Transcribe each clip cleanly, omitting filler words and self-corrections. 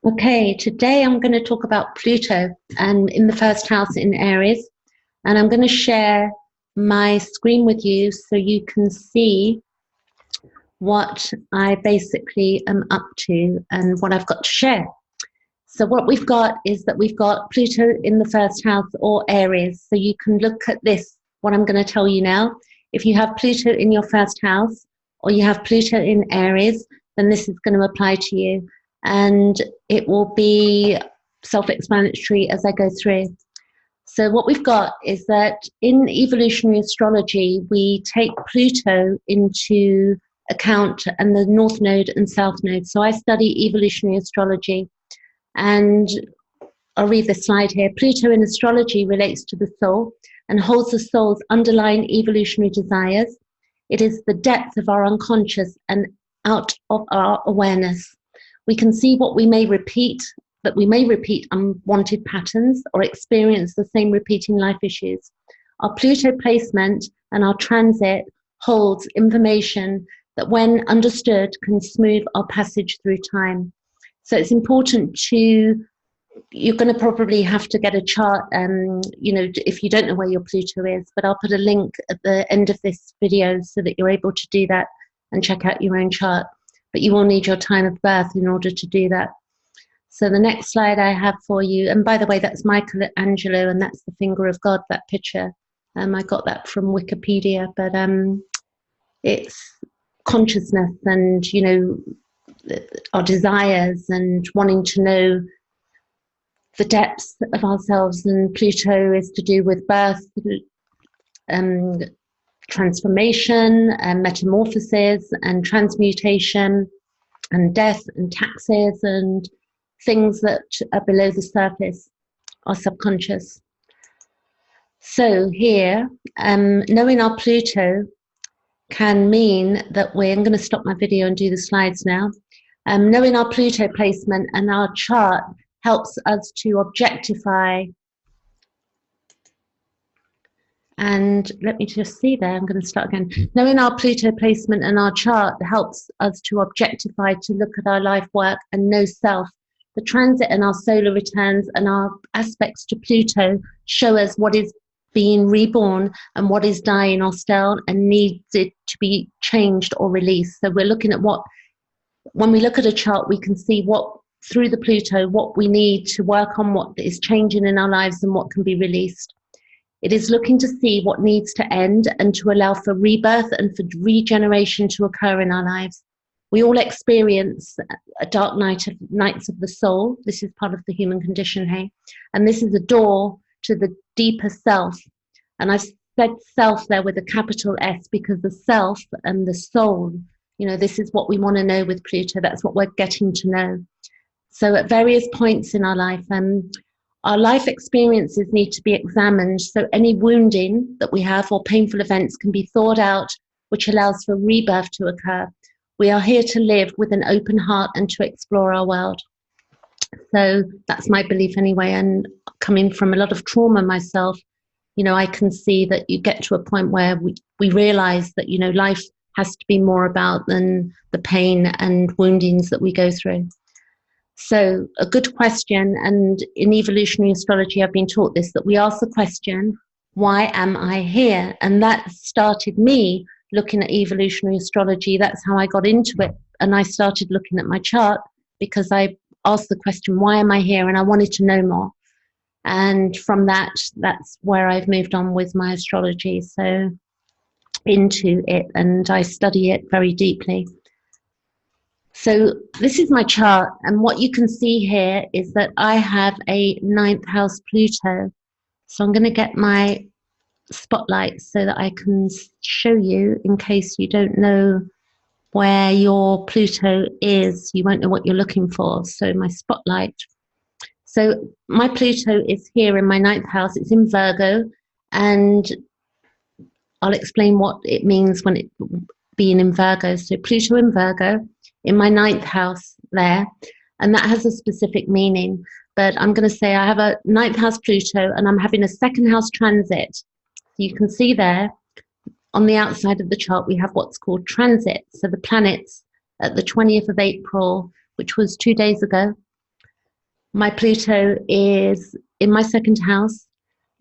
Okay, today I'm going to talk about Pluto and in the first house in Aries, and I'm going to share my screen with you so you can see what I basically am up to and what I've got to share. So what we've got is that we've got Pluto in the first house or Aries. So you can look at this, what I'm going to tell you now. If you have Pluto in your first house or you have Pluto in Aries, then this is going to apply to you. And it will be self-explanatory as I go through. So what we've got is that in evolutionary astrology, we take Pluto into account and the North Node and South Node. So I study evolutionary astrology, and I'll read this slide here. Pluto in astrology relates to the soul and holds the soul's underlying evolutionary desires. It is the depth of our unconscious and out of our awareness. We can see what we may repeat, that we may repeat unwanted patterns or experience the same repeating life issues. Our Pluto placement and our transit holds information that when understood can smooth our passage through time. So it's important you're going to probably have to get a chart, if you don't know where your Pluto is, but I'll put a link at the end of this video so that you're able to do that and check out your own chart. But you will need your time of birth in order to do that. So the next slide I have for you, and by the way, that's Michelangelo, and that's the finger of God, that picture. I got that from Wikipedia, but it's consciousness and, our desires and wanting to know the depths of ourselves. And Pluto is to do with birth, transformation and metamorphosis and transmutation and death and taxes and things that are below the surface, our subconscious. So here, knowing our Pluto can mean that I'm going to stop my video and do the slides now. Knowing our Pluto placement and our chart helps us to objectify. And let me just see there, I'm going to start again. Knowing our Pluto placement and our chart helps us to objectify, to look at our life work and know self. The transit and our solar returns and our aspects to Pluto show us what is being reborn and what is dying or stale and needs it to be changed or released. So we're looking at when we look at a chart, we can see through the Pluto, what we need to work on, what is changing in our lives and what can be released. It is looking to see what needs to end and to allow for rebirth and for regeneration to occur in our lives. We all experience a dark nights of the soul. This is part of the human condition, hey? And this is a door to the deeper self. And I've said self there with a capital S because the self and the soul, this is what we want to know with Pluto. That's what we're getting to know. So at various points in our life, our life experiences need to be examined, so any wounding that we have or painful events can be thawed out, which allows for rebirth to occur. We are here to live with an open heart and to explore our world. So that's my belief anyway, and coming from a lot of trauma myself, I can see that you get to a point where we realize that, life has to be more about than the pain and woundings that we go through. So a good question, and in evolutionary astrology I've been taught this, that we ask the question, why am I here? And that started me looking at evolutionary astrology. That's how I got into it, and I started looking at my chart because I asked the question, why am I here? And I wanted to know more, and from that's where I've moved on with my astrology, so into it, and I study it very deeply. So this is my chart, and what you can see here is that I have a 9th house Pluto. So I'm going to get my spotlight so that I can show you, in case you don't know where your Pluto is, you won't know what you're looking for. So my spotlight. So my Pluto is here in my 9th house. It's in Virgo, and I'll explain what it means when it being in Virgo. So Pluto in Virgo, in my 9th house there, and that has a specific meaning. But I'm going to say I have a 9th house Pluto, and I'm having a 2nd house transit. So you can see there on the outside of the chart, we have what's called transit. So the planets at the 20th of April, which was 2 days ago, My Pluto is in my second house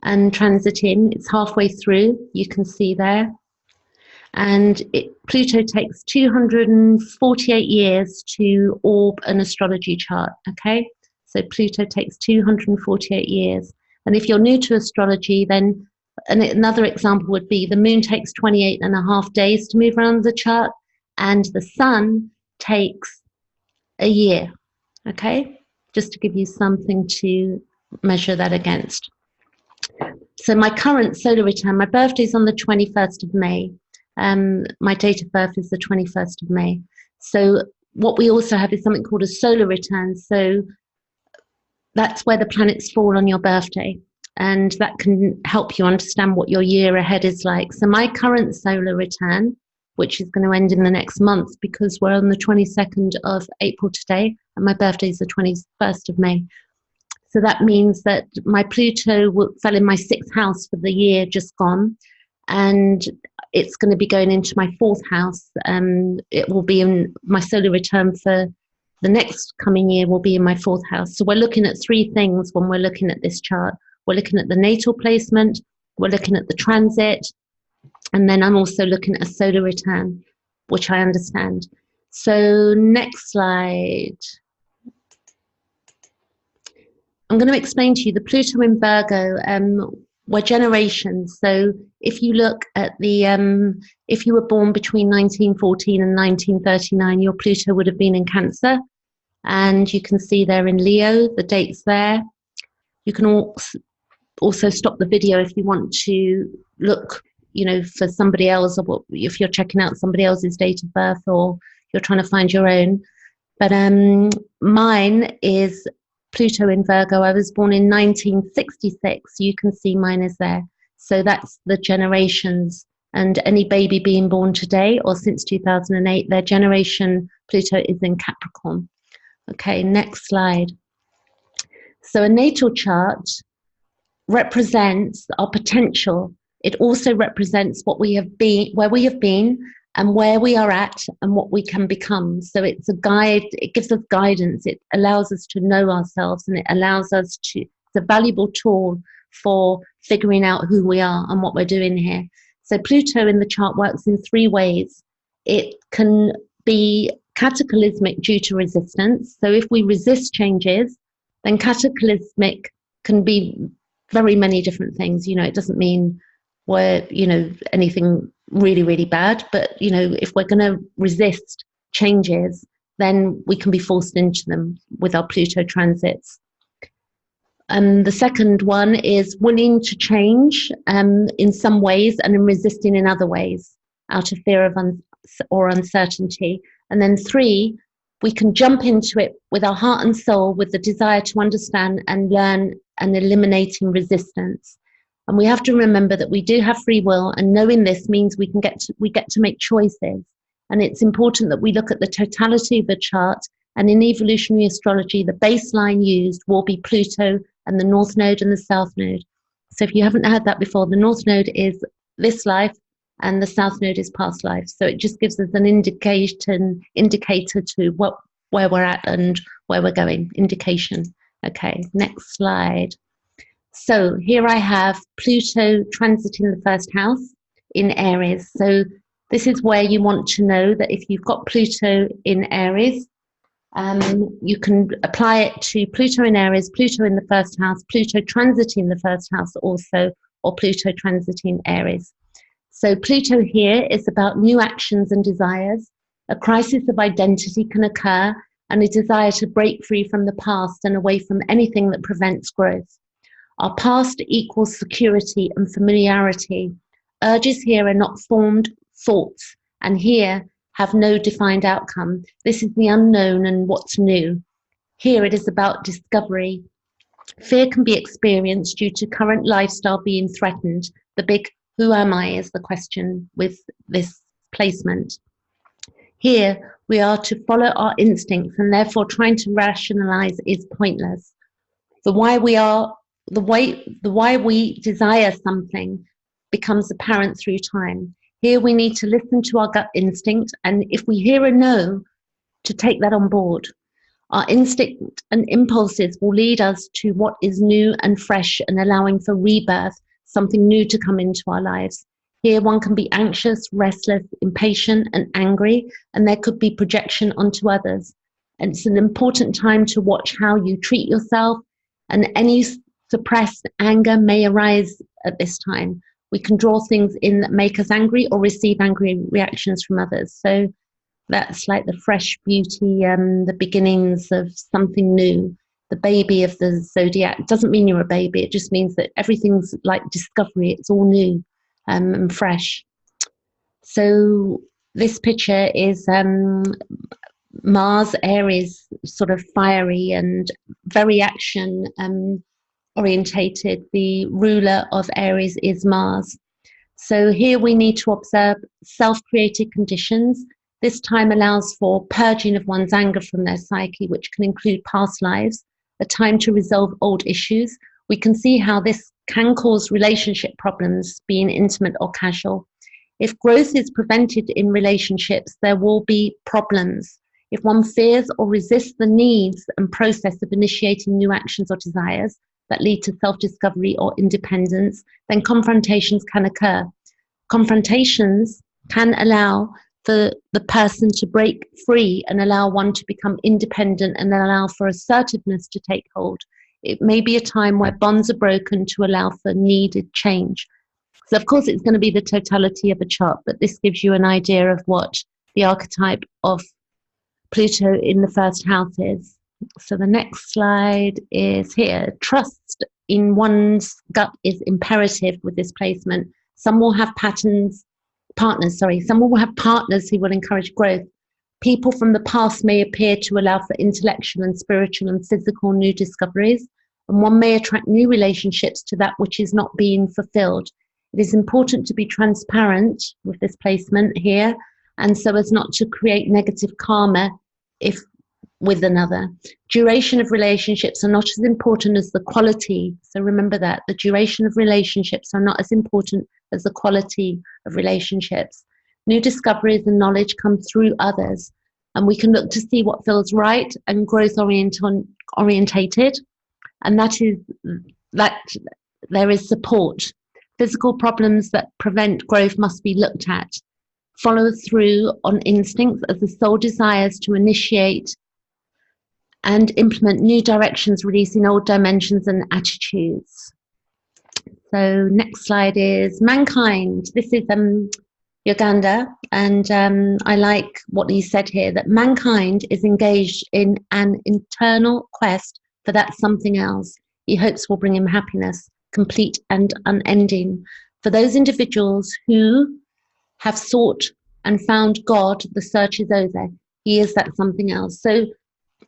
and transiting. It's halfway through, you can see there. And Pluto takes 248 years to orb an astrology chart, okay? So Pluto takes 248 years. And if you're new to astrology, then another example would be the moon takes 28 and a half days to move around the chart, and the sun takes a year, okay? Just to give you something to measure that against. So my current solar return, my birthday's on the 21st of May. My date of birth is the 21st of May. So what we also have is something called a solar return. So that's where the planets fall on your birthday. And that can help you understand what your year ahead is like. So my current solar return, which is going to end in the next month because we're on the 22nd of April today, and my birthday is the 21st of May. So that means that my Pluto fell in my 6th house for the year just gone, and it's going to be going into my 4th house. It will be in my solar return for the next coming year will be in my 4th house. So we're looking at 3 things when we're looking at this chart. We're looking at the natal placement, we're looking at the transit, and then I'm also looking at a solar return, which I understand. So next slide. I'm going to explain to you the Pluto in Virgo. We're generations. So if you look at the, if you were born between 1914 and 1939, your Pluto would have been in Cancer. And you can see there in Leo, the dates there. You can also stop the video if you want to look, you know, for somebody else, or if you're checking out somebody else's date of birth or you're trying to find your own. But mine is Pluto in Virgo. I was born in 1966. You can see mine is there. So that's the generations. And any baby being born today or since 2008, their generation Pluto is in Capricorn. Okay, next slide. So a natal chart represents our potential. It also represents what we have been, where we have been, and where we are at, and what we can become. So it's a guide, it gives us guidance, it allows us to know ourselves, and it allows us to, it's a valuable tool for figuring out who we are and what we're doing here. So Pluto in the chart works in 3 ways. It can be cataclysmic due to resistance. So if we resist changes, then cataclysmic can be very many different things. You know, it doesn't mean we're, you know, anything really, really bad, but, you know, if we're going to resist changes, then we can be forced into them with our Pluto transits. And the second one is willing to change in some ways and in resisting in other ways out of fear of or uncertainty. And then 3, we can jump into it with our heart and soul, with the desire to understand and learn, and eliminating resistance. And we have to remember that we do have free will, and knowing this means we get to make choices. And it's important that we look at the totality of the chart. And in evolutionary astrology, the baseline used will be Pluto and the North Node and the South Node. So if you haven't heard that before, the North Node is this life and the South Node is past life. So it just gives us an indicator to where we're at and where we're going, indication. Okay, next slide. So here I have Pluto transiting the 1st house in Aries. So this is where you want to know that if you've got Pluto in Aries, you can apply it to Pluto in Aries, Pluto in the 1st house, Pluto transiting the 1st house also, or Pluto transiting Aries. So Pluto here is about new actions and desires. A crisis of identity can occur, and a desire to break free from the past and away from anything that prevents growth. Our past equals security and familiarity. Urges here are not formed thoughts, and here have no defined outcome. This is the unknown and what's new. Here it is about discovery. Fear can be experienced due to current lifestyle being threatened. The big who am I is the question with this placement. Here we are to follow our instincts, and therefore trying to rationalize is pointless. The why we desire something becomes apparent through time. Here we need to listen to our gut instinct, and if we hear a no, to take that on board. Our instinct and impulses will lead us to what is new and fresh and allowing for rebirth, something new to come into our lives. Here one can be anxious, restless, impatient, and angry, and there could be projection onto others. And it's an important time to watch how you treat yourself, and any suppressed anger may arise at this time. We can draw things in that make us angry or receive angry reactions from others. So that's like the fresh beauty, the beginnings of something new. The baby of the zodiac doesn't mean you're a baby. It just means that everything's like discovery. It's all new and fresh. So this picture is Mars, Aries, sort of fiery and very action orientated. The ruler of Aries is Mars. So here we need to observe self-created conditions. This time allows for purging of one's anger from their psyche, which can include past lives, a time to resolve old issues. We can see how this can cause relationship problems, being intimate or casual. If growth is prevented in relationships, there will be problems. If one fears or resists the needs and process of initiating new actions or desires that lead to self-discovery or independence, then confrontations can occur. Confrontations can allow for the person to break free and allow one to become independent and then allow for assertiveness to take hold. It may be a time where bonds are broken to allow for needed change. So of course it's going to be the totality of a chart, but this gives you an idea of what the archetype of Pluto in the first house is. So the next slide is here. Trust in one's gut is imperative with this placement. Some will have partners who will encourage growth. People from the past may appear to allow for intellectual and spiritual and physical new discoveries, and one may attract new relationships to that which is not being fulfilled. It is important to be transparent with this placement here, and so as not to create negative karma if with another. Duration of relationships are not as important as the quality. So remember that the duration of relationships are not as important as the quality of relationships. New discoveries and knowledge come through others, and we can look to see what feels right and growth orientated, and that is that there is support. Physical problems that prevent growth must be looked at. Follow through on instincts as the soul desires to initiate and implement new directions, releasing old dimensions and attitudes. So next slide is mankind. This is Uganda, and I like what he said here, that mankind is engaged in an internal quest for that something else he hopes will bring him happiness, complete and unending. For those individuals who have sought and found God, the search is over. He is that something else. So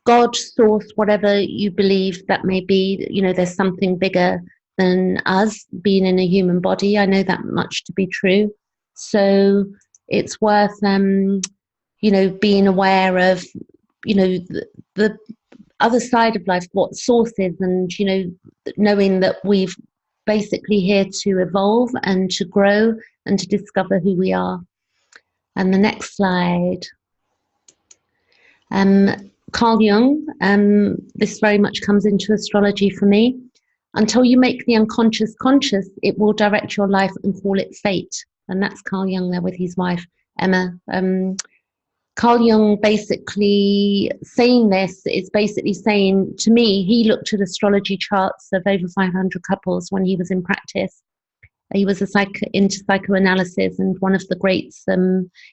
God, source, whatever you believe that may be, you know, there's something bigger than us being in a human body. I know that much to be true. So it's worth, you know, being aware of, you know, the other side of life, what source is, and, you know, knowing that we've basically here to evolve and to grow and to discover who we are. And the next slide. Carl Jung, this very much comes into astrology for me. Until you make the unconscious conscious, it will direct your life and call it fate. And that's Carl Jung there with his wife, Emma. Carl Jung basically saying this is basically saying, to me, he looked at astrology charts of over 500 couples when he was in practice. He was into psychoanalysis, and one of the greats,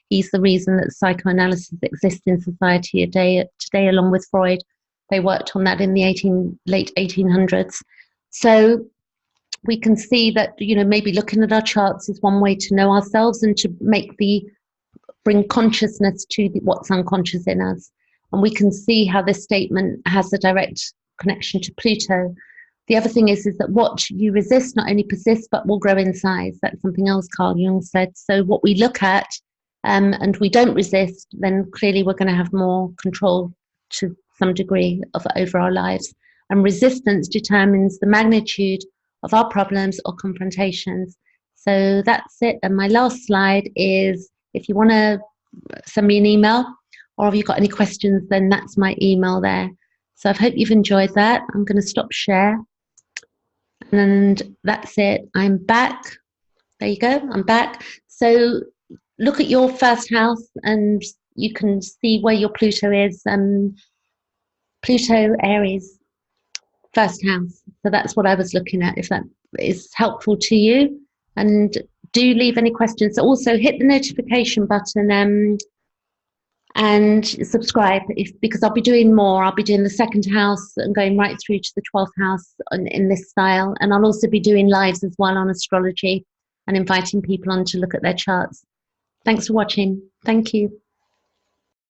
he's the reason that psychoanalysis exists in society today, along with Freud. They worked on that in the late 1800s. So we can see that, you know, maybe looking at our charts is one way to know ourselves and to bring consciousness to what's unconscious in us. And we can see how this statement has a direct connection to Pluto. The other thing is that what you resist not only persists, but will grow in size. That's something else Carl Jung said. So what we look at and we don't resist, then clearly we're going to have more control to some degree over our lives. And resistance determines the magnitude of our problems or confrontations. So that's it. And my last slide is, if you want to send me an email, or if you've got any questions, then that's my email there. So I hope you've enjoyed that. I'm going to stop share. And that's it. I'm back. There you go. I'm back. So look at your first house and you can see where your Pluto is. Pluto, Aries, first house. So that's what I was looking at, if that is helpful to you. And do leave any questions. Also hit the notification button and subscribe, because I'll be doing more. I'll be doing the second house and going right through to the 12th house in this style. And I'll also be doing lives as well on astrology and inviting people on to look at their charts. Thanks for watching. Thank you.